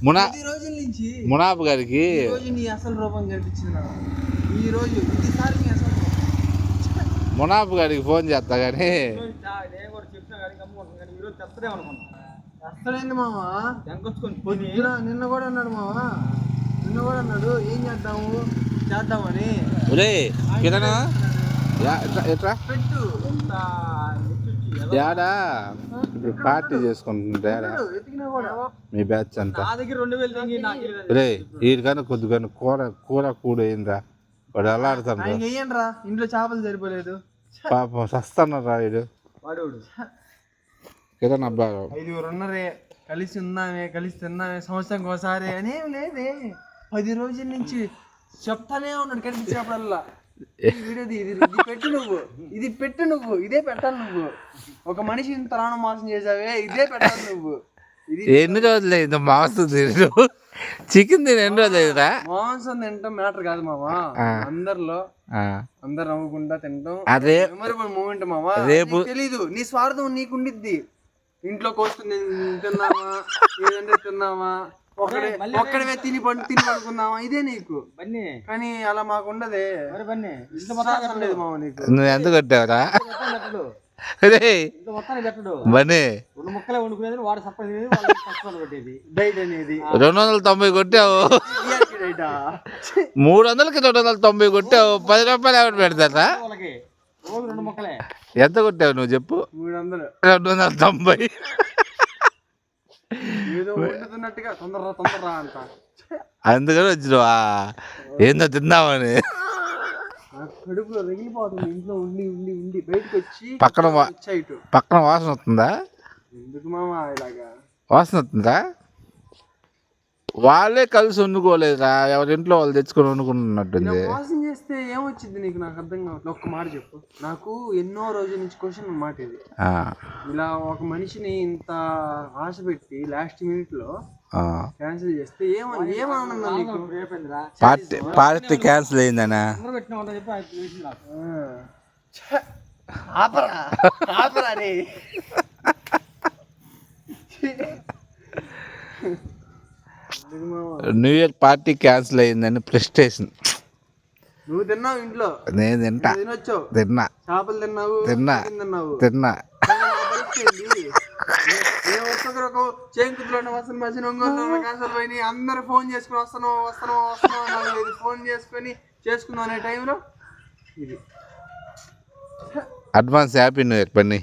రోజుల నుంచి మునాబ్ గారికి నీ అసలు రూపం కనిపించింది ఈ రోజు ఈసారి నీ అసలు మునాబ్ గారికి ఫోన్ చేస్తా కానీ నేను కూడా చెప్పినా కానీ ఈరోజు తెస్తడే అనుకున్నా తెస్తడైంది మామ నిన్న కూడా అన్నాడు మామ నిన్న కూడా అన్నాడు ఏం చేద్దామని కిరణ్ ఎట్రా పెట్టు యాడా ఇప్పుడు పార్టీ చేసుకుంటుంటే మీ బ్యాచ్ అంతా రే వీడికన్నా కొద్దిగా కూర అయిందా వాడు ఎలా ఆడుతాను రా ఇంట్లో చేపలు సరిపోలేదు పాపం సస్తాను రా వీడు కిరణ్ అబ్బా 5 ఉన్నారే కలిసి ఉందామే కలిసి తిందామే సంవత్సరానికి ఒకసారి అనేం లేదే 10 రోజుల నుంచి చెప్తానే ఉన్నాడు కనిపించినప్పుడల్లా ఇది పెట్టు నువ్వు ఇదే పెట్టాలి నువ్వు ఒక మనిషి ఇంత మోసం చేసావే ఇదే పెట్టాలి నువ్వు ఎన్ని రోజులు అయింది మాంసం తినడు చికెన్ తిని ఎన్ని రోజులు అయిందా మాంసం తింటాం మ్యాటర్ కాదు మామా అందరు నవ్వుకుంటా తింటాం అదే మెమరబుల్ మూమెంట్ మామా రేపు తెలీదు నీ స్వార్థం నీకుండిద్ది ఇంట్లో కోస్తుంది తిన్నామా ఏదంటే తిన్నామా ఒక్కడే తిని పడుకుందామా ఇదే నీకు కానీ అలా మాకు ఉండదే లేదు మామ నీకు నువ్వు ఎంత కొట్టావురా బన్నీ 290 కొట్టావు 300కి 290 కొట్టావు 10 రూపాయలు ఎవరు పెడతారా ఎంత కొట్టావు నువ్వు చెప్పు 290 అందుకని వచ్చినావా ఏందో తిందామని కడుపులో రగిలిపోతుంది ఇంట్లో ఉండి ఉండి ఉండి బయటకు వచ్చి పక్కన వాసన వస్తుందా ఎందుకు మామ ఇలాగా వాసన వస్తుందా వాళ్ళే కలిసి వండుకోలేదురా ఎవరింట్లో వాళ్ళు తెచ్చుకొని వండుకుంటున్నట్టుంది మోసం చేస్తే ఏమొచ్చింది నీకు నాకు అర్థం కావట్లేదు ఒక్క మాట చెప్పు నాకు ఎన్నో రోజుల నుంచి క్వశ్చన్ మాట ఇది ఇలా ఒక మనిషిని ఇంత ఆశ పెట్టి లాస్ట్ మినిట్ లో క్యాన్సిల్ చేస్తే ఏమన్నా నీకు పార్టీ క్యాన్సిల్ అయిందనా ఆపరా రే న్యూ ఇయర్ పార్టీ క్యాన్సిల్ అయిందని ప్రెస్టేషన్ నువ్వు తిన్నావు ఇంట్లో నేను తింటా తిన్నా చేపలు తిన్నావు తిన్నా చేంకుతులో వస్తున్న మధ్యన ఒంగోలు క్యాన్సల్ పోయి అందరూ ఫోన్ చేసుకుని వస్తున్నావు ఫోన్ చేసుకుందాం అనే టైంలో ఇది అడ్వాన్స్ హ్యాపీ న్యూ ఇయర్ పని